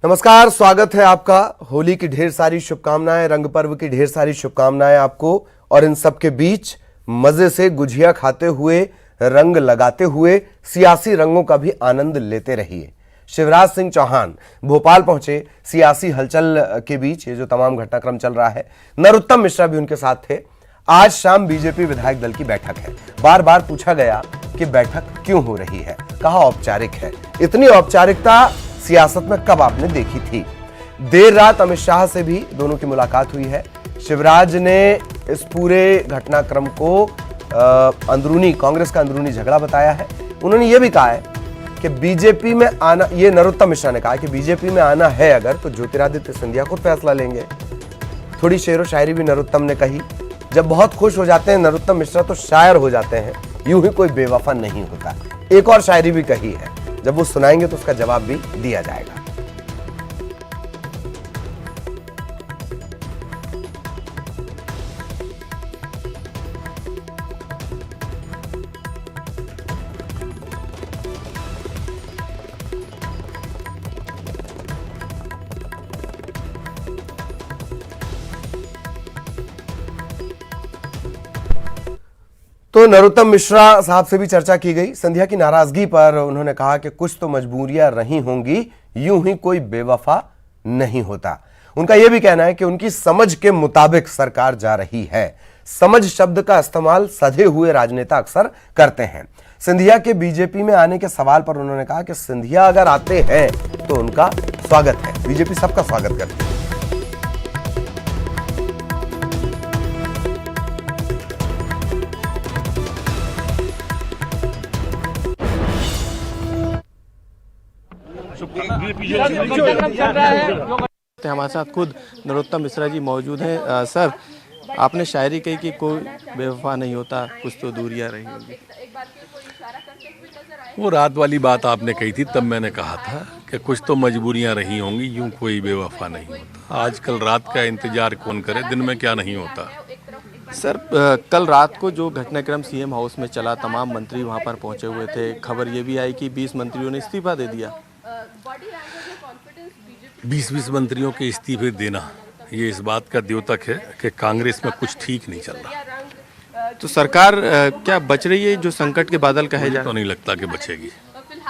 नमस्कार, स्वागत है आपका। होली की ढेर सारी शुभकामनाएं, रंग पर्व की ढेर सारी शुभकामनाएं आपको। और इन सब के बीच मजे से गुझिया खाते हुए, रंग लगाते हुए, सियासी रंगों का भी आनंद लेते रहिए। शिवराज सिंह चौहान भोपाल पहुंचे। सियासी हलचल के बीच ये जो तमाम घटनाक्रम चल रहा है, नरोत्तम मिश्रा भी उनके साथ थे। आज शाम बीजेपी विधायक दल की बैठक है। बार बार पूछा गया कि बैठक क्यों हो रही है, कहा औपचारिक है। इतनी औपचारिकता सियासत में कब आपने देखी थी? देर रात अमित शाह से भी दोनों की मुलाकात हुई है। शिवराज ने इस पूरे घटनाक्रम को अंदरूनी, कांग्रेस का अंदरूनी झगड़ा बताया है। उन्होंने यह भी कहा है कि बीजेपी में आना, ये नरोत्तम मिश्रा ने कहा कि बीजेपी में आना है अगर तो ज्योतिरादित्य सिंधिया खुद फैसला लेंगे। थोड़ी शेरो शायरी भी नरोत्तम ने कही। जब बहुत खुश हो जाते हैं नरोत्तम मिश्रा तो शायर हो जाते हैं, यूं ही कोई बेवफा नहीं होता। एक और शायरी भी कही है, जब वो सुनाएंगे तो उसका जवाब भी दिया जाएगा। तो नरोत्तम मिश्रा साहब से भी चर्चा की गई। सिंधिया की नाराजगी पर उन्होंने कहा कि कुछ तो मजबूरियां रही होंगी, यूं ही कोई बेवफा नहीं होता। उनका यह भी कहना है कि उनकी समझ के मुताबिक सरकार जा रही है। समझ शब्द का इस्तेमाल सधे हुए राजनेता अक्सर करते हैं। सिंधिया के बीजेपी में आने के सवाल पर उन्होंने कहा कि सिंधिया अगर आते हैं तो उनका स्वागत है, बीजेपी सबका स्वागत करती है। हमारे साथ खुद नरोत्तम मिश्रा जी मौजूद हैं। सर, आपने शायरी कही कि कोई बेवफा नहीं होता, कुछ तो दूरियां रही होंगी। वो रात वाली बात आपने कही थी, तब मैंने कहा था कि कुछ तो मजबूरियां रही होंगी, यूं कोई बेवफा नहीं होता। आजकल रात का इंतजार कौन करे, दिन में क्या नहीं होता। सर, कल रात को जो घटनाक्रम सीएम हाउस में चला, तमाम मंत्री वहां पर पहुंचे हुए थे। खबर ये भी आई कि 20 मंत्रियों ने इस्तीफा दे दिया। 20 मंत्रियों के इस्तीफे देना ये इस बात का द्योतक है कि कांग्रेस में कुछ ठीक नहीं चल रहा। तो सरकार क्या बच रही है? जो संकट के बादल कहे जा, तो नहीं लगता कि बचेगी।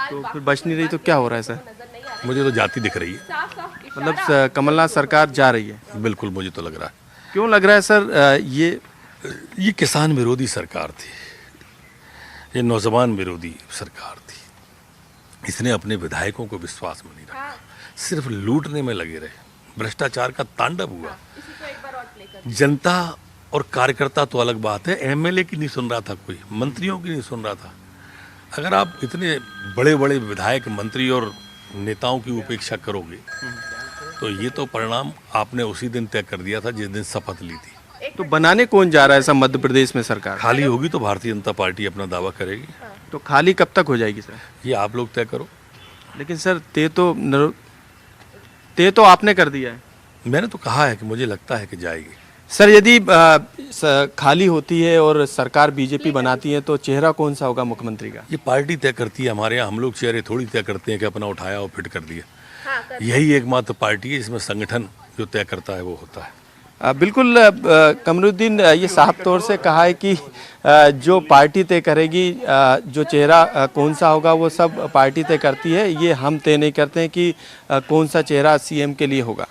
तो फिर बच नहीं रही तो क्या हो रहा है सर? मुझे तो जाती दिख रही है। मतलब कमलनाथ सरकार जा रही है? बिल्कुल, मुझे तो लग रहा है। क्यों लग रहा है सर? ये किसान विरोधी सरकार थी, ये नौजवान विरोधी सरकार थी। इसने अपने विधायकों को विश्वास में नहीं रखा, सिर्फ लूटने में लगे रहे। भ्रष्टाचार का तांडव हुआ। जनता और कार्यकर्ता तो अलग बात है, एमएलए की नहीं सुन रहा था, कोई मंत्रियों की नहीं सुन रहा था। अगर आप इतने बड़े बड़े विधायक, मंत्री और नेताओं की उपेक्षा करोगे तो ये तो परिणाम आपने उसी दिन तय कर दिया था जिस दिन शपथ ली थी। तो बनाने कौन जा रहा है ऐसा मध्य प्रदेश में सरकार? खाली होगी तो भारतीय जनता पार्टी अपना दावा करेगी। तो खाली कब तक हो जाएगी सर? ये आप लोग तय करो। लेकिन सर तय तो आपने कर दिया है। मैंने तो कहा है कि मुझे लगता है कि जाएगी। सर, यदि खाली होती है और सरकार बीजेपी बनाती है तो चेहरा कौन सा होगा मुख्यमंत्री का? ये पार्टी तय करती है। हमारे यहाँ हम लोग चेहरे थोड़ी तय करते हैं कि अपना उठाया और फिट कर दिया। यही एकमात्र पार्टी है इसमें संगठन जो तय करता है वो होता है। बिल्कुल। कमरुद्दीन ये साफ तौर से कहा है कि जो पार्टी तय करेगी, जो चेहरा कौन सा होगा वो सब पार्टी तय करती है। ये हम तय नहीं करते हैं कि कौन सा चेहरा सीएम के लिए होगा।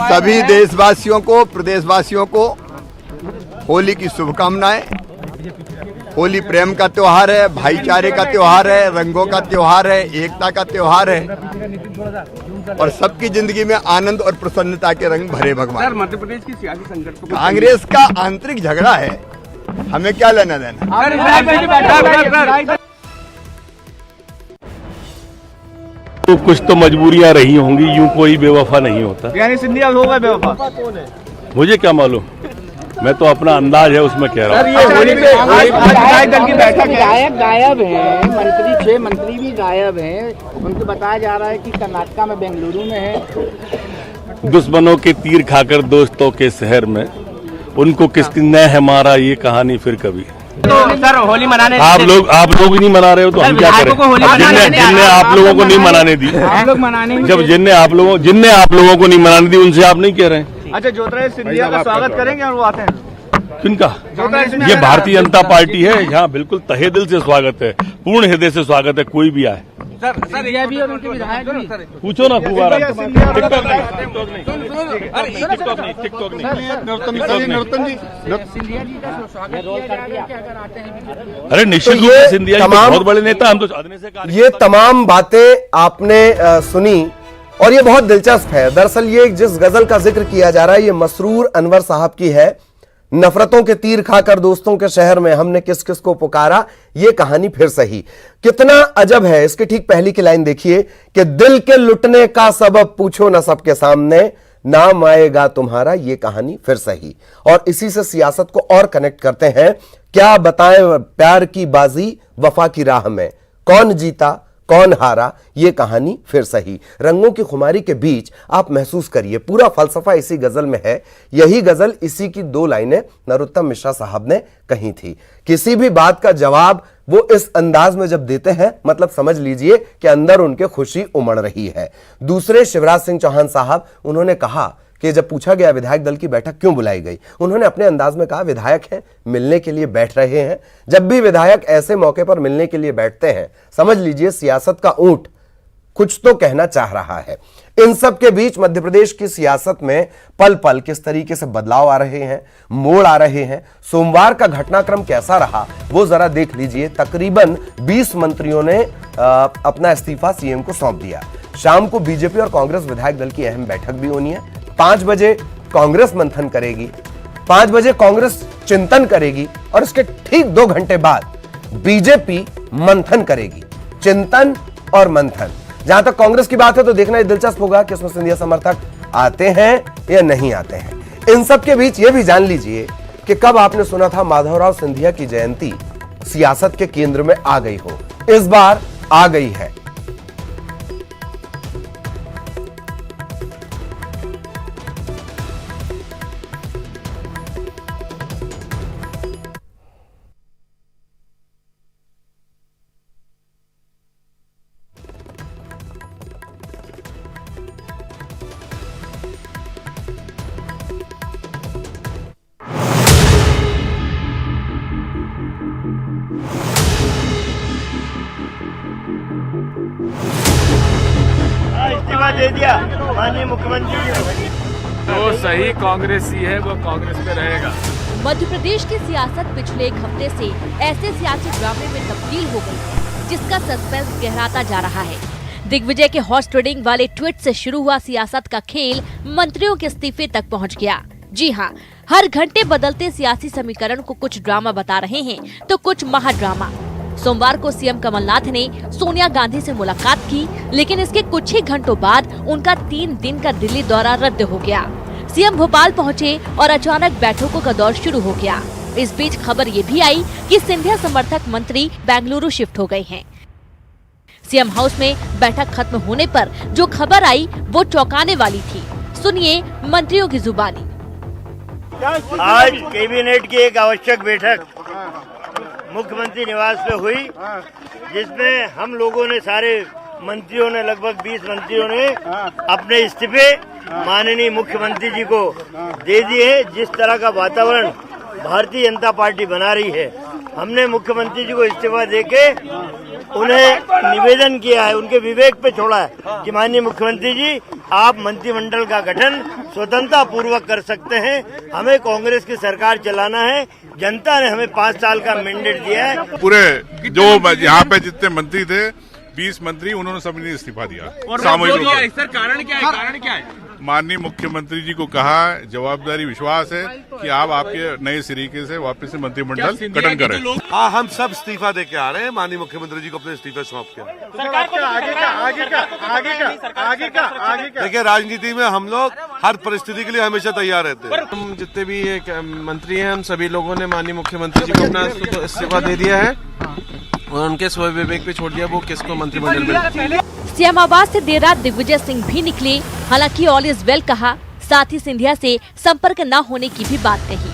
सभी देशवासियों को, प्रदेशवासियों को होली की शुभकामनाएं। होली प्रेम का त्योहार है, भाईचारे का त्योहार है, रंगों का त्योहार है, एकता का त्योहार है और सबकी जिंदगी में आनंद और प्रसन्नता के रंग भरे भगवान। सर, मध्य प्रदेश की सियासी संकट को कांग्रेस का आंतरिक झगड़ा है, हमें क्या लेना देना। तो कुछ तो मजबूरियां रही होंगी, यूं कोई बेवफा नहीं होता। यानी सिंधिया होगा बेवफा? मुझे क्या मालूम, मैं तो अपना अंदाज है उसमें कह रहा हूँ। दल की बैठक विधायक गायब हैं, मंत्री 6 मंत्री भी गायब हैं। उनको बताया जा रहा है कि कर्नाटका में, बेंगलुरु में है। दुश्मनों के तीर खाकर दोस्तों के शहर में, उनको किसने है मारा ये कहानी फिर कभी। तो सर होली मनाने आप लोग नहीं मना रहे हो तो हम क्या करें? जिनने आप लोगों को नहीं मनाने दी, आप लोग मनाने जब जिनने आप लोगों को नहीं मनाने दी उनसे आप नहीं कह रहे हैं। अच्छा, ज्योतिरादित्य सिंधिया का स्वागत करेंगे और वो आते हैं। किनका? ये भारतीय जनता पार्टी है, यहाँ बिल्कुल तहे दिल से स्वागत है, पूर्ण हृदय से स्वागत है, कोई भी आए। सर ये भी और उनके विधायक भी पूछो ना फुवारा। सिंधिया जी का स्वागत किया जाएगा कि अगर आते हैं? अरे निश्चित रूप से सिंधिया जी तो बहुत बड़े नेता, हम तो साधने से कार्य। ये तमाम बातें आपने सुनी और ये बहुत दिलचस्प है। दरअसल ये जिस गजल का जिक्र किया जा रहा है ये मसरूर अनवर साहब की है। नफरतों के तीर खाकर दोस्तों के शहर में हमने किस किस को पुकारा, ये कहानी फिर सही। कितना अजब है। इसकी ठीक पहली की लाइन देखिए कि दिल के लुटने का सबब पूछो न सबके सामने, नाम आएगा तुम्हारा, ये कहानी फिर सही। और इसी से सियासत को और कनेक्ट करते हैं। क्या बताएं प्यार की बाजी वफा की राह में, कौन जीता कौन हारा, ये कहानी फिर सही। रंगों की खुमारी के बीच आप महसूस करिए पूरा फलसफा इसी गजल में है। यही गजल, इसी की 2 लाइनें नरोत्तम मिश्रा साहब ने कही थी। किसी भी बात का जवाब वो इस अंदाज में जब देते हैं, मतलब समझ लीजिए कि अंदर उनके खुशी उमड़ रही है। दूसरे शिवराज सिंह चौहान साहब, उन्होंने कहा कि जब पूछा गया विधायक दल की बैठक क्यों बुलाई गई, उन्होंने अपने अंदाज में कहा विधायक हैं, मिलने के लिए बैठ रहे हैं। जब भी विधायक ऐसे मौके पर मिलने के लिए बैठते हैं, समझ लीजिए सियासत का ऊंट कुछ तो कहना चाह रहा है। इन सब के बीच मध्य प्रदेश की सियासत में पल पल किस तरीके से बदलाव आ रहे हैं, मोड़ आ रहे हैं। सोमवार का घटनाक्रम कैसा रहा वो जरा देख लीजिए। तकरीबन 20 मंत्रियों ने अपना इस्तीफा सीएम को सौंप दिया। शाम को बीजेपी और कांग्रेस विधायक दल की अहम बैठक भी होनी है। 5 बजे कांग्रेस मंथन करेगी, 5 बजे कांग्रेस चिंतन करेगी और इसके ठीक 2 घंटे बाद बीजेपी मंथन करेगी। चिंतन और मंथन। जहां तक कांग्रेस की बात है तो देखना दिलचस्प होगा कि उसमें सिंधिया समर्थक आते हैं या नहीं आते हैं। इन सब के बीच यह भी जान लीजिए कि कब आपने सुना था माधवराव सिंधिया की जयंती सियासत के केंद्र में आ गई हो। इस बार आ गई है। इस्तीफा दे दिया माननीय मुख्यमंत्री जी। जो सही कांग्रेसी है वो कांग्रेस में रहेगा। मध्य प्रदेश की सियासत पिछले एक हफ्ते से ऐसे सियासी ड्रामे में तब्दील हो गई है जिसका सस्पेंस गहराता जा रहा है। दिग्विजय के हॉर्स ट्रेडिंग वाले ट्वीट से शुरू हुआ सियासत का खेल मंत्रियों के इस्तीफे तक पहुंच गया। जी हाँ, हर घंटे बदलते सियासी समीकरण को कुछ ड्रामा बता रहे हैं तो कुछ महाड्रामा। सोमवार को सीएम कमलनाथ ने सोनिया गांधी से मुलाकात की, लेकिन इसके कुछ ही घंटों बाद उनका 3 दिन का दिल्ली दौरा रद्द हो गया। सीएम भोपाल पहुंचे और अचानक बैठकों का दौर शुरू हो गया। इस बीच खबर ये भी आई कि सिंधिया समर्थक मंत्री बेंगलुरु शिफ्ट हो गए हैं। सीएम हाउस में बैठक खत्म होने पर जो खबर आई वो चौंकाने वाली थी। सुनिए मंत्रियों की जुबानी। आज कैबिनेट की एक आवश्यक बैठक मुख्यमंत्री निवास पे हुई, जिसमें हम लोगों ने सारे मंत्रियों ने लगभग 20 मंत्रियों ने अपने इस्तीफे माननीय मुख्यमंत्री जी को दे दिए। जिस तरह का वातावरण भारतीय जनता पार्टी बना रही है, हमने मुख्यमंत्री जी को इस्तीफा देके उन्हें निवेदन किया है, उनके विवेक पे छोड़ा है कि माननीय मुख्यमंत्री जी आप मंत्रिमंडल का गठन स्वतंत्रता पूर्वक कर सकते हैं। हमें कांग्रेस की सरकार चलाना है, जनता ने हमें 5 साल का मैंडेट दिया है। पूरे जो यहाँ पे जितने मंत्री थे 20 मंत्री, उन्होंने सभी ने इस्तीफा दिया सामूहिक रूप से। सर कारण क्या है? कारण क्या है? माननीय मुख्यमंत्री जी को कहा, जवाबदारी विश्वास है कि आप आपके नए तरीके से वापस से मंत्रिमंडल गठन करें। हाँ, हम सब इस्तीफा देके आ रहे हैं। माननीय मुख्यमंत्री जी को अपने इस्तीफे सौंप के। देखिए, राजनीति में हम लोग हर परिस्थिति के लिए हमेशा तैयार रहते हैं। हम जितने भी मंत्री हैं, हम सभी लोगों ने माननीय मुख्यमंत्री जी को अपना इस्तीफा दे दिया है और उनके स्वयं विवेक पे छोड़ दिया वो किसको मंत्रिमंडल में। सीएम आवास से देर रात दिग्विजय सिंह भी निकले, हालांकि ऑल इज वेल कहा, साथ ही सिंधिया से संपर्क न होने की भी बात कही।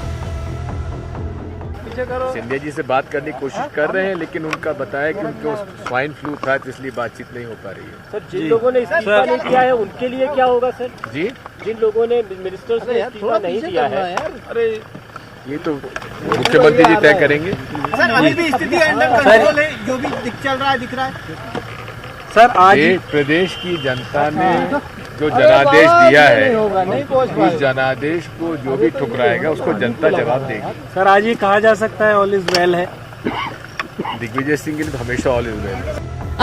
सिंधिया जी से बात करने की कोशिश कर रहे हैं, लेकिन उनका बताया कि उनको स्वाइन फ्लू था, तो इसलिए बातचीत नहीं हो पा रही है। सर, जिन लोगों ने इस्तीफा नहीं किया है उनके लिए क्या होगा सर? जी, जिन लोगों ने मिनिस्टर्स ने इस्तीफा नहीं दिया है, अरे ये तो मुख्यमंत्री जी तय करेंगे। सर अभी भी स्थिति अंडर कंट्रोल है, जो भी चल रहा है दिख रहा है सर। आज प्रदेश की जनता ने जो जनादेश दिया है, उस जनादेश को जो भी ठुकराएगा उसको जनता जवाब देगी। सर आज ये कहा जा सकता है ऑल इज वेल है? दिग्विजय सिंह के लिए तो हमेशा all is well.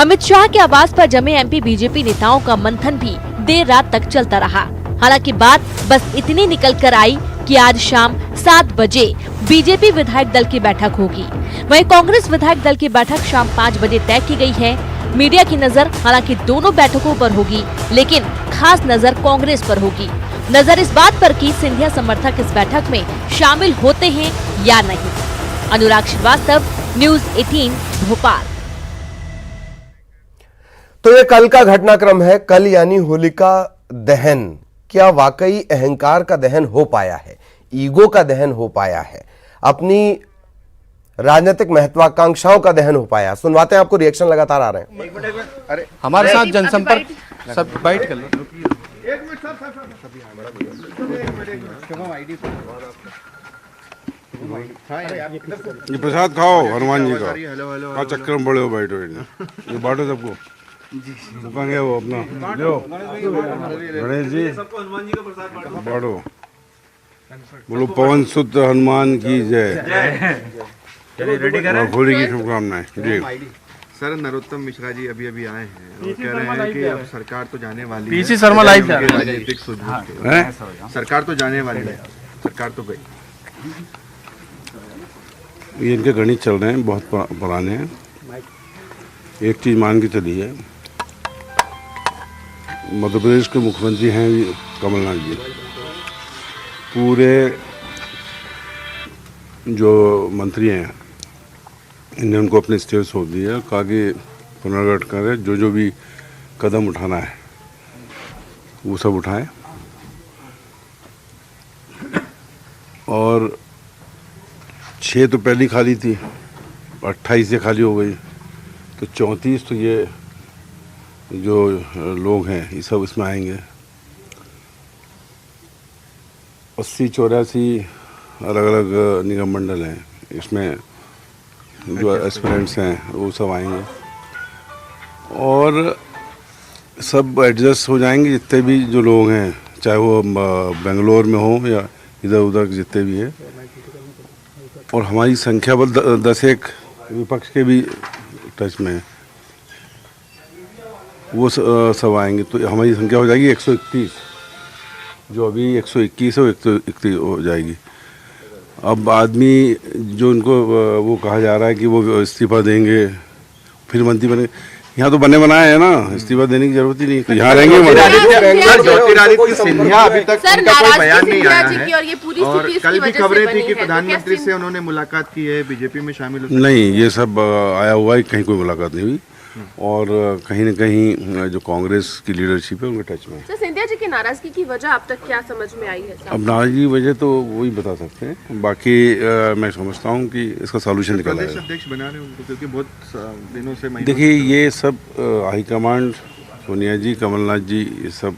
Amit Shah के आवास पर जमे एमपी बीजेपी नेताओं का मंथन भी देर रात तक चलता रहा। हालांकि बात बस इतनी निकल कर आई कि आज शाम 7 बजे बीजेपी विधायक दल की बैठक होगी। वहीं कांग्रेस विधायक दल की बैठक शाम 5 बजे तय की गई है। मीडिया की नजर हालांकि दोनों बैठकों पर होगी, लेकिन खास नजर कांग्रेस पर होगी। नजर इस बात पर कि सिंधिया समर्थक इस बैठक में शामिल होते हैं या नहीं। अनुराग श्रीवास्तव, न्यूज 18 भोपाल। तो ये कल का घटनाक्रम है, कल यानी होलिका दहन। क्या वाकई अहंकार का दहन हो पाया है, ईगो का दहन हो पाया है, अपनी राजनीतिक महत्वाकांक्षाओं का दहन हो पाया? सुनवाते हैं आपको, रिएक्शन लगातार आ रहे हैं। अरे हमारे साथ जनसंपर्क सब बाइट कर लो। ये प्रसाद खाओ हनुमान जी का, क्या चक्कर में बड़े हो, बैठो ये बांटो सबको। दुकान है वो अपना लो, गणेश जी बांटो, बोलो पवन सुत हनुमान की जय, होली की शुभकामनाएं जी। सर नरोत्तम मिश्रा जी अभी आए हैं, वो कह रहे हैं कि अब सरकार तो जाने वाली है। पीसी शर्मा लाइव जा रहे हैं। सरकार तो जाने वाली है, सरकार तो गई। ये इनके गणित चल रहे हैं, बहुत पुराने हैं। एक चीज मान के चलिए, मध्य प्रदेश के मुख्यमंत्री हैं कमलनाथ जी। पूरे जो मंत्री हैं इन्हें उनको अपने स्टेज सौंप दिया, कहा कि पुनर्गठन करें, जो भी कदम उठाना है वो सब उठाएं। और 6 तो पहली खाली थी, 28 से खाली हो गई, तो 34 तो ये जो लोग हैं ये सब इसमें आएंगे। 80-84 अलग अलग निगम मंडल हैं, इसमें जो एस्पिरेंट्स हैं वो सब आएंगे और सब एडजस्ट हो जाएंगे। जितने भी जो लोग हैं, चाहे वो बेंगलोर में हो या इधर उधर जितने भी हैं, और हमारी संख्या बल 10-1 विपक्ष के भी टच में है, वो सब आएंगे, तो हमारी संख्या हो जाएगी 131। जो अभी 121 है वो 131 हो जाएगी। अब आदमी जो उनको वो कहा जा रहा है कि वो इस्तीफा देंगे फिर मंत्री बने, यहाँ तो बने बनाए हैं ना, इस्तीफा देने की जरूरत ही नहीं, तो यहाँ रहेंगे। ज्योतिरादित्य सिंधिया अभी तक उनका कोई बयान नहीं आया है, और कल भी खबरें थी कि प्रधानमंत्री से उन्होंने मुलाकात की है, बीजेपी में शामिल हो। नहीं, ये सब आया हुआ है, कहीं कोई मुलाकात नहीं हुई, और कहीं न कहीं जो कांग्रेस की लीडरशिप है उनके टच में। सर, सिंधिया जी की नाराजगी की वजह अब तक क्या समझ में आई है? अब नाराजगी की वजह तो वही बता सकते हैं, बाकी मैं समझता हूँ कि इसका सॉल्यूशन निकल आएगा। अध्यक्ष बना रहे हैं उनको, क्योंकि बहुत दिनों से देखिए ये सब हाईकमांड, सोनिया जी, कमलनाथ जी, ये सब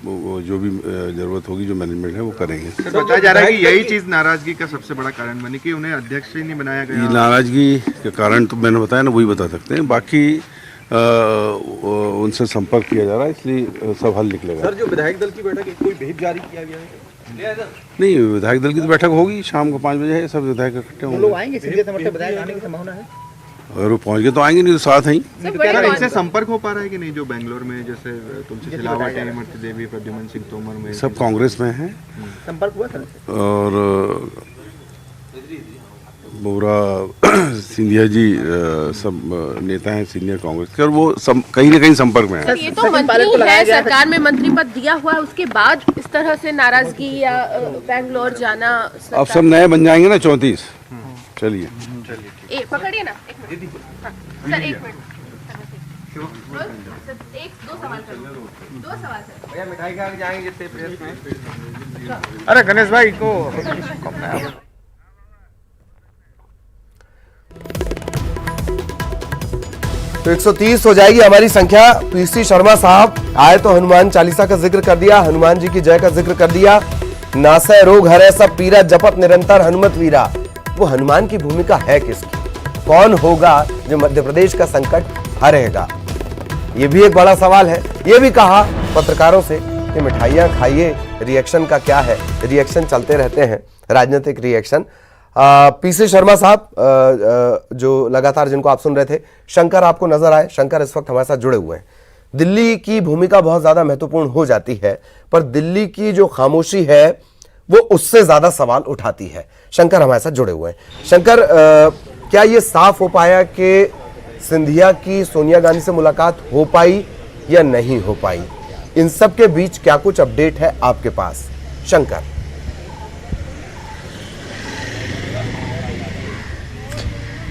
जो भी जरूरत होगी, जो मैनेजमेंट है वो करेंगे। बताया जा रहा है कि यही चीज नाराजगी का सबसे बड़ा कारण बनी कि उन्हें अध्यक्ष ही नहीं बनाया गया। नाराजगी के कारण तो मैंने बताया ना, वही बता सकते हैं, बाकी उनसे संपर्क किया जा रहा है, इसलिए सब हल निकलेगा। सर, जो विधायक दल की बैठक है, कोई व्हिप जारी किया गया है? नहीं, विधायक दल की तो बैठक होगी शाम को 5 बजे है, सब विधायक इकट्ठे होंगे। लोग आएंगे, सिंधिया समर्थक विधायक आने की संभावना है? अगर वो पहुंच गए तो आएंगे, नहीं तो साथ ही। इनसे संपर्क हो पा रहा है कि नहीं, जो बेंगलोर में जैसे तुलसी सिलावट, इमरती देवी, प्रद्युमन सिंह तोमर में सब कांग्रेस में हैं, संपर्क हुआ सर? और बोरा सिंधिया जी सब नेता हैं सीनियर कांग्रेस के, और वो सब कहीं ना कहीं संपर्क में है। ये तो मंत्री है, सरकार में मंत्री पद दिया हुआ है, उसके बाद इस तरह से नाराजगी या बेंगलोर जाना। अब सब नए बन जाएंगे ना 34। चलिए पकड़िए ना, एक मिनट सर, 1 मिनट, 2 सवाल सर। भैया मिठाई खा के जाएंगे जितने प्रेस में। अरे गणेश भाई को तो 130 हो जाएगी हमारी संख्या। पीसी शर्मा साहब आए तो हनुमान चालीसा का जिक्र कर दिया, हनुमान जी की जय का जिक्र कर दिया। नासै रोग हरै सब पीरा, जपत निरंतर हनुमत वीरा। वो हनुमान की भूमिका है किसकी? कौन होगा जो मध्य प्रदेश का संकट हरेगा? ये भी एक बड़ा सवाल है। ये भी कहा पत्रकारों से कि मिठाइयां खाइए, रिएक्शन का क्या है? रिएक्शन चलते रहते हैं, राजनीतिक रिएक्शन। पीसी शर्मा साहब जो लगातार जिनको आप सुन रहे थे, शंकर आपको नजर आए? शंकर इस वक्त हमारे साथ जुड़े हुए हैं। दिल्ली की भूमिका बहुत ज्यादा महत्वपूर्ण हो जाती है, पर दिल्ली की जो खामोशी है वो उससे ज्यादा सवाल उठाती है। शंकर हमारे साथ जुड़े हुए हैं। शंकर, क्या ये साफ हो पाया कि सिंधिया की सोनिया गांधी से मुलाकात हो पाई या नहीं हो पाई? इन सब के बीच क्या कुछ अपडेट है आपके पास, शंकर?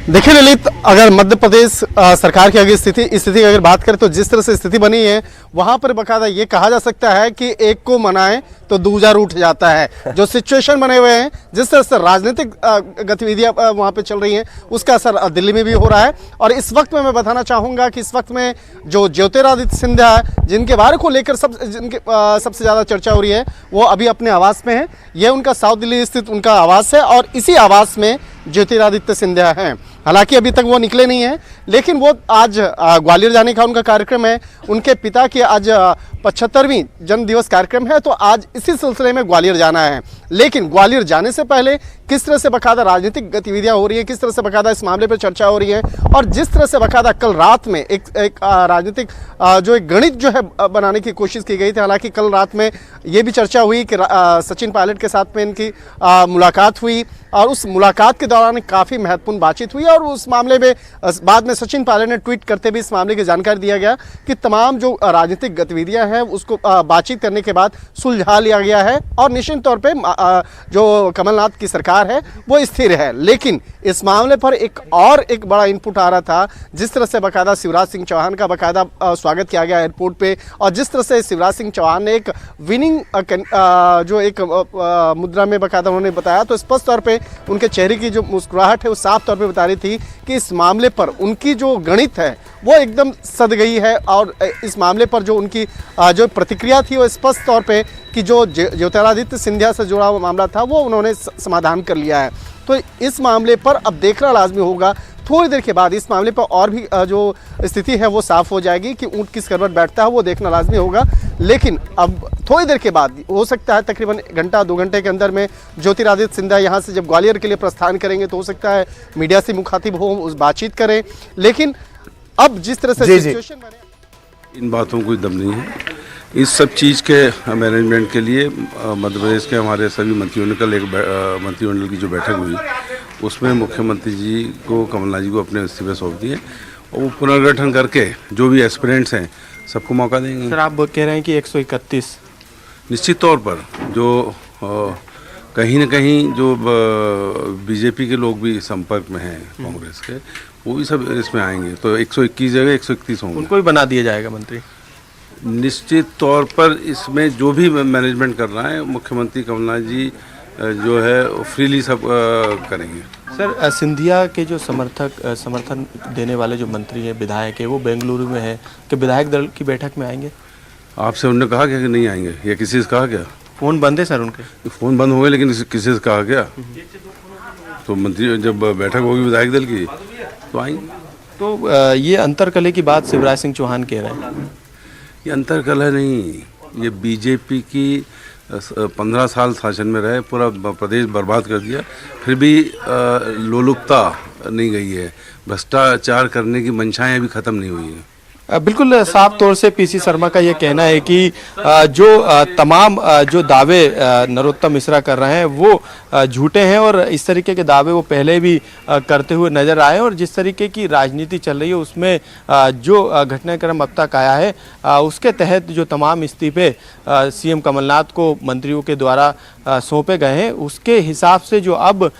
देखिए ललित, अगर मध्य प्रदेश सरकार की अगर स्थिति की अगर बात करें तो जिस तरह से स्थिति बनी है वहां पर बकायदा ये कहा जा सकता है कि एक को मनाएं तो दूजा रूठ जाता है। जो सिचुएशन बने हुए हैं, जिस तरह से राजनीतिक गतिविधियां वहां पे चल रही हैं, उसका असर दिल्ली में भी हो रहा है। और इस वक्त में मैं बताना चाहूंगा कि इस वक्त में जो ज्योतिरादित्य सिंधिया जिनके बारे को लेकर सबसे ज्यादा चर्चा हो रही है, वो अभी अपने आवास में है। यह उनका साउथ दिल्ली स्थित उनका आवास है और इसी आवास में ज्योतिरादित्य सिंधिया हैं। हालांकि अभी तक वो निकले नहीं हैं, लेकिन वो आज ग्वालियर जाने का उनका कार्यक्रम है। उनके पिता की आज 75वीं जन्म दिवस कार्यक्रम है, तो आज इसी सिलसिले में ग्वालियर जाना है। लेकिन ग्वालियर जाने से पहले किस तरह से बकायदा राजनीतिक गतिविधियां हो रही है, किस तरह से बकायदा इस मामले पर चर्चा हो रही है, और जिस तरह से बकायदा कल रात में एक राजनीतिक जो एक गणित जो है बनाने की कोशिश की गई थी। हालांकि कल रात में ये भी चर्चा हुई कि सचिन पायलट के साथ में इनकी मुलाकात हुई और उस मुलाकात के दौरान काफ़ी महत्वपूर्ण बातचीत हुई और उस मामले में बाद में सचिन पायलट ने ट्वीट करते भी इस मामले की जानकारी दिया गया कि तमाम जो राजनीतिक गतिविधियां हैं उसको बातचीत करने के बाद सुलझा लिया गया है और निश्चित तौर पे जो कमलनाथ की सरकार है वो स्थिर है। लेकिन इस मामले पर एक बड़ा इनपुट आ रहा था, जिस तरह से बाकायदा शिवराज सिंह चौहान का बाकायदा स्वागत किया गया एयरपोर्ट पे और जिस तरह से शिवराज सिंह चौहान ने एक विनिंग जो एक मुद्रा में बाकायदा उन्होंने बताया, तो स्पष्ट तौर पे उनके चेहरे की जो मुस्कुराहट है वो साफ तौर पे बता रही थी कि इस मामले पर उनकी जो गणित है वो एकदम सद गई है। और इस मामले पर जो उनकी जो प्रतिक्रिया थी वो स्पष्ट तौर पे कि जो ज्योतिरादित्य सिंधिया से जुड़ा हुआ मामला था वो उन्होंने समाधान कर लिया है। तो इस मामले पर अब देखना लाजमी होगा, थोड़ी देर के बाद इस मामले पर और भी जो स्थिति है वो साफ हो जाएगी कि ऊंट किस करवट बैठता है, वो देखना लाजमी होगा। लेकिन अब थोड़ी देर के बाद हो सकता है तकरीबन घंटा 2 घंटे के अंदर में ज्योतिरादित्य सिंधिया यहाँ से जब ग्वालियर के लिए प्रस्थान करेंगे तो हो सकता है मीडिया से मुखातिब हो, उस बातचीत करें। लेकिन अब जिस तरह से सिचुएशन बने, इन बातों कोई दम नहीं है। इस सब चीज़ के मैनेजमेंट के लिए मध्य प्रदेश के हमारे सभी मंत्रियों ने कल एक मंत्रिमंडल की जो बैठक हुई उसमें मुख्यमंत्री जी को, कमलनाथ जी को अपने इस्तीफे सौंप दिए और वो पुनर्गठन करके जो भी एस्पिरेंट्स हैं सबको मौका देंगे। सर, आप कह रहे हैं कि 131 निश्चित तौर पर जो कहीं ना कहीं जो बीजेपी के लोग भी संपर्क में हैं कांग्रेस के, वो भी सब इसमें आएंगे, तो 121 जगह 131 होंगे। उनको भी बना दिया जाएगा मंत्री। निश्चित तौर पर इसमें जो भी मैनेजमेंट कर रहा है मुख्यमंत्री कमलनाथ जी जो है फ्रीली सब करेंगे। सर, सिंधिया के जो समर्थन देने वाले जो मंत्री हैं, विधायक है, वो बेंगलुरु में है कि विधायक दल की बैठक में आएंगे? आपसे उन्होंने कहा क्या कि नहीं आएंगे, या किसी से कहा क्या? फ़ोन बंद है सर उनके? फ़ोन बंद हो गए, लेकिन किसी से कहा क्या? तो मंत्री जब बैठक होगी विधायक दल की तो आएंगे। तो ये अंतरकलह की बात शिवराज सिंह चौहान कह रहे हैं। ये अंतरकलह नहीं, ये बीजेपी की 15 साल शासन में रहे, पूरा प्रदेश बर्बाद कर दिया, फिर भी लोलुपता नहीं गई है, भ्रष्टाचार करने की मंशाएं अभी ख़त्म नहीं हुई हैं। बिल्कुल साफ तौर से पीसी शर्मा का ये कहना है कि जो तमाम जो दावे नरोत्तम मिश्रा कर रहे हैं वो झूठे हैं और इस तरीके के दावे वो पहले भी करते हुए नजर आए और जिस तरीके की राजनीति चल रही है उसमें जो घटनाक्रम अब तक आया है उसके तहत जो तमाम इस्तीफे सीएम कमलनाथ को मंत्रियों के द्वारा सौंपे गए हैं उसके हिसाब से जो अब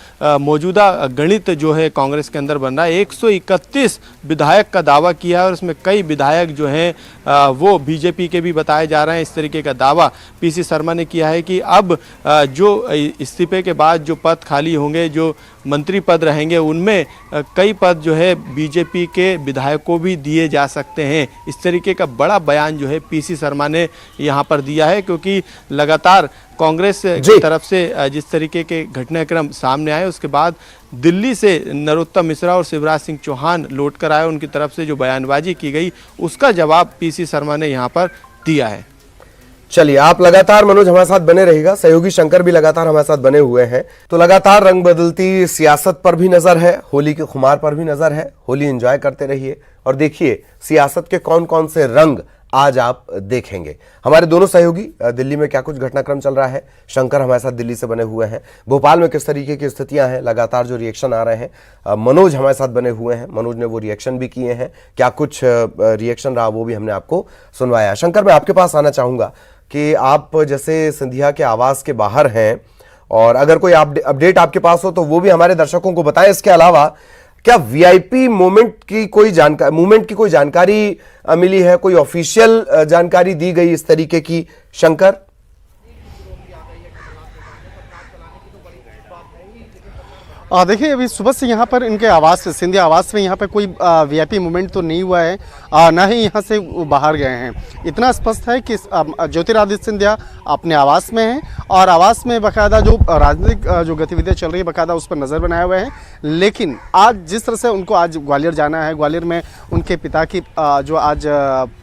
मौजूदा गणित जो है कांग्रेस के अंदर बन रहा है, 131 विधायक का दावा किया है और इसमें कई विधायक जो हैं वो बीजेपी के भी बताए जा रहे हैं। इस तरीके का दावा पीसी शर्मा ने किया है कि अब जो इस्तीफे के बाद जो पद खाली होंगे, जो मंत्री पद रहेंगे, उनमें कई पद जो है बीजेपी के विधायकों भी दिए जा सकते हैं। इस तरीके का बड़ा बयान जो है पीसी शर्मा ने यहाँ पर दिया है, क्योंकि लगातार कांग्रेस की तरफ से जिस तरीके के घटनाक्रम सामने आए, उसके बाद दिल्ली से नरोत्तम मिश्रा और शिवराज सिंह चौहान लौट कर आए, उनकी तरफ से जो बयानबाजी की गई उसका जवाब पीसी शर्मा ने यहाँ पर दिया है। चलिए, आप लगातार मनोज हमारे साथ बने रहिएगा, सहयोगी शंकर भी लगातार हमारे साथ बने हुए हैं। तो लगातार रंग बदलती सियासत पर भी नजर है, होली के खुमार पर भी नजर है। होली एंजॉय करते रहिए और देखिए सियासत के कौन कौन से रंग आज आप देखेंगे। हमारे दोनों सहयोगी दिल्ली में क्या कुछ घटनाक्रम चल रहा है, शंकर हमारे साथ दिल्ली से बने हुए हैं, भोपाल में किस तरीके की स्थितियां हैं, लगातार जो रिएक्शन आ रहे हैं, मनोज हमारे साथ बने हुए हैं, मनोज ने वो रिएक्शन भी किए हैं, क्या कुछ रिएक्शन रहा वो भी हमने आपको सुनवाया। शंकर, मैं आपके पास आना चाहूंगा कि आप जैसे सिंधिया के आवास के बाहर हैं और अगर कोई अपडेट आपके पास हो तो वो भी हमारे दर्शकों को बताएं। इसके अलावा क्या वीआईपी मूवमेंट की कोई जानकारी मिली है, कोई ऑफिशियल जानकारी दी गई इस तरीके की? शंकर, देखिए अभी सुबह से यहाँ पर इनके आवास सिंधिया आवास में यहाँ पे कोई वीआईपी मूवमेंट तो नहीं हुआ है, ना ही यहाँ से बाहर गए हैं। इतना स्पष्ट है कि ज्योतिरादित्य सिंधिया अपने आवास में हैं और आवास में बाकायदा जो राजनीतिक जो गतिविधियाँ चल रही है बाकायदा उस पर नज़र बनाए हुए हैं। लेकिन आज जिस तरह से उनको आज ग्वालियर जाना है, ग्वालियर में उनके पिता की जो आज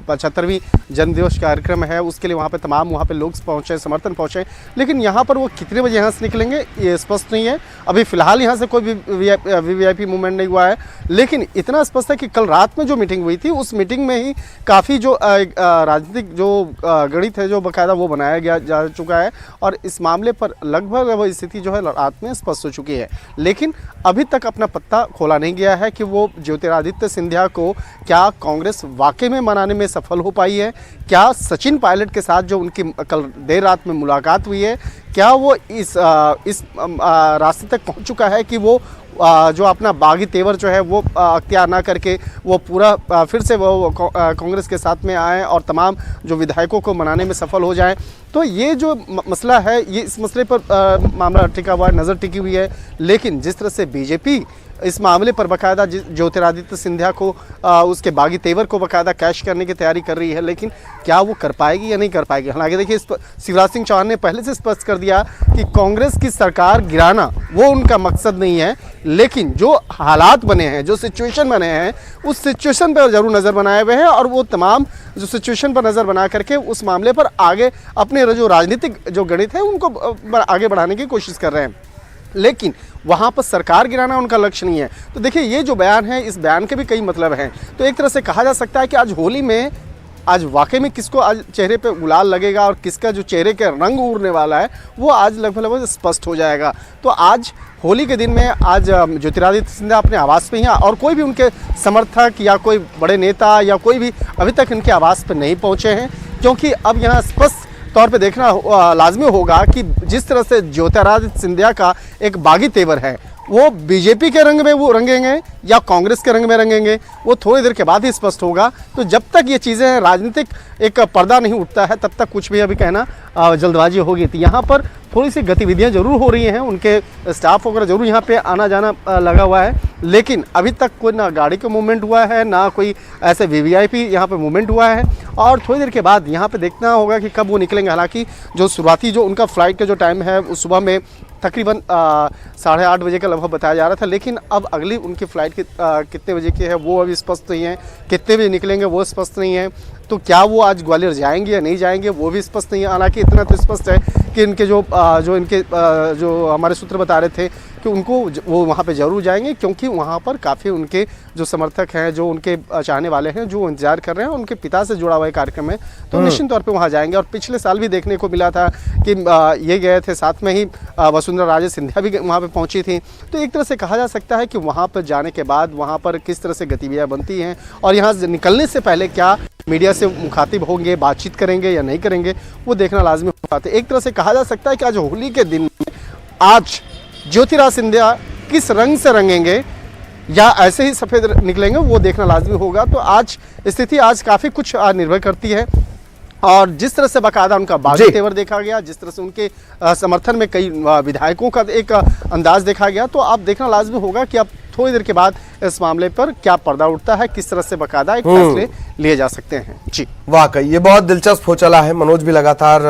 75वीं जन्मदिवस कार्यक्रम है उसके लिए वहाँ पे लोग पहुँचे, समर्थन पहुँचे। लेकिन यहाँ पर वो कितने बजे यहाँ से निकलेंगे ये स्पष्ट नहीं है। अभी फिलहाल यहाँ से कोई भी वीआईपी मूवमेंट नहीं हुआ है। लेकिन इतना स्पष्ट है कि कल रात में जो मीटिंग हुई थी उस मीटिंग में ही काफ़ी जो राजनीतिक जो गणित है जो बाकायदा वो बनाया गया जा चुका है और इस मामले पर लगभग वो स्थिति जो है रात में स्पष्ट हो चुकी है। लेकिन अभी तक अपना पत्ता खोला नहीं गया है कि वो ज्योतिरादित्य सिंधिया को क्या कांग्रेस वाकई में मनाने में सफल हो पाई है, क्या सचिन पायलट के साथ जो उनकी कल देर रात में मुलाकात हुई है क्या वो इस रास्ते तक पहुंच चुका है कि वो जो अपना बागी तेवर जो है वो अख्तियार ना करके वो पूरा फिर से वो कांग्रेस के साथ में आए और तमाम जो विधायकों को मनाने में सफल हो जाएं। तो ये जो मसला है ये इस मसले पर मामला टिका हुआ है, नज़र टिकी हुई है। लेकिन जिस तरह से बीजेपी इस मामले पर बाकायदा ज्योतिरादित्य सिंधिया को उसके बागी तेवर को बाकायदा कैश करने की तैयारी कर रही है, लेकिन क्या वो कर पाएगी या नहीं कर पाएगी। हालांकि देखिए शिवराज सिंह चौहान ने पहले से स्पष्ट कर दिया कि कांग्रेस की सरकार गिराना वो उनका मकसद नहीं है, लेकिन जो हालात बने हैं, जो सिचुएशन बने हैं उस सिचुएशन पर जरूर नज़र बनाए हुए हैं और वो तमाम जो सिचुएशन पर नज़र बना करके उस मामले पर आगे अपने जो राजनीतिक जो गणित है उनको आगे बढ़ाने की कोशिश कर रहे हैं। लेकिन वहाँ पर सरकार गिराना उनका लक्ष्य नहीं है। तो देखिए ये जो बयान है इस बयान के भी कई मतलब हैं। तो एक तरह से कहा जा सकता है कि आज होली में आज वाकई में किसको आज चेहरे पे गुलाल लगेगा और किसका जो चेहरे के रंग उड़ने वाला है वो आज लगभग स्पष्ट हो जाएगा। तो आज होली के दिन में आज ज्योतिरादित्य सिंधिया अपने आवास पे ही हैं और कोई भी उनके समर्थक या कोई बड़े नेता या कोई भी अभी तक इनके आवास पे नहीं पहुँचे हैं, क्योंकि अब यहाँ स्पष्ट तौर पे देखना लाजमी होगा कि जिस तरह से ज्योतिरादित्य सिंधिया का एक बागी तेवर है वो बीजेपी के रंग में वो रंगेंगे या कांग्रेस के रंग में रंगेंगे वो थोड़ी देर के बाद ही स्पष्ट होगा। तो जब तक ये चीज़ें राजनीतिक एक पर्दा नहीं उठता है तब तक कुछ भी अभी कहना जल्दबाजी होगी। तो यहाँ पर थोड़ी सी गतिविधियाँ जरूर हो रही हैं, उनके स्टाफ वगैरह जरूर यहाँ पे आना जाना लगा हुआ है, लेकिन अभी तक कोई ना गाड़ी का मूवमेंट हुआ है ना कोई ऐसे वीवीआईपी यहाँ पे मूवमेंट हुआ है। और थोड़ी देर के बाद यहाँ पे देखना होगा कि कब वो निकलेंगे। हालांकि जो शुरुआती जो उनका फ्लाइट का जो टाइम है उस सुबह में तकरीबन 8:30 बजे का लगभग बताया जा रहा था, लेकिन अब अगली उनकी फ़्लाइट कितने बजे की है वो अभी स्पष्ट नहीं है, कितने बजे निकलेंगे वो स्पष्ट नहीं है। तो क्या वो आज ग्वालियर जाएंगे या नहीं जाएंगे वो भी स्पष्ट नहीं है। हालांकि इतना तो स्पष्ट है कि इनके जो हमारे सूत्र बता रहे थे कि उनको वो वहाँ पे ज़रूर जाएंगे, क्योंकि वहाँ पर काफ़ी उनके जो समर्थक हैं, जो उनके चाहने वाले हैं, जो इंतजार कर रहे हैं, उनके पिता से जुड़ा हुआ कार्यक्रम है, तो निश्चित तौर पे वहाँ जाएंगे। और पिछले साल भी देखने को मिला था कि ये गए थे, साथ में ही वसुंधरा राजे सिंधिया भी वहाँ पर पहुँची थी। तो एक तरह से कहा जा सकता है कि वहाँ पर जाने के बाद वहाँ पर किस तरह से गतिविधियाँ बनती हैं और यहाँ निकलने से पहले क्या मीडिया से मुखातिब होंगे, बातचीत करेंगे या नहीं करेंगे, वो देखना लाजमी होता है। एक तरह से कहा जा सकता है कि आज होली के दिन में आज ज्योतिरादित्य सिंधिया किस रंग से रंगेंगे या ऐसे ही सफेद निकलेंगे, वो देखना लाजमी होगा। तो आज स्थिति आज काफी कुछ निर्भर करती है, और जिस तरह से बाकायदा उनका बागी तेवर देखा गया, जिस तरह से उनके समर्थन में कई विधायकों का एक अंदाज देखा गया, तो अब देखना लाजमी होगा कि अब थोड़ी देर के बाद इस मामले पर क्या पर्दा उठता है, किस तरह से बाकायदा एक फैसले लिए जा सकते हैं। जी वाकई ये बहुत दिलचस्प हो चला है। मनोज भी लगातार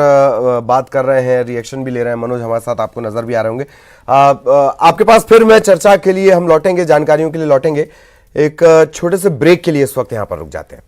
बात कर रहे हैं, रिएक्शन भी ले रहे हैं। मनोज हमारे साथ आपको नजर भी आ रहे होंगे। आपके पास फिर मैं चर्चा के लिए हम लौटेंगे, जानकारियों के लिए लौटेंगे। एक छोटे से ब्रेक के लिए इस वक्त यहाँ पर रुक जाते हैं।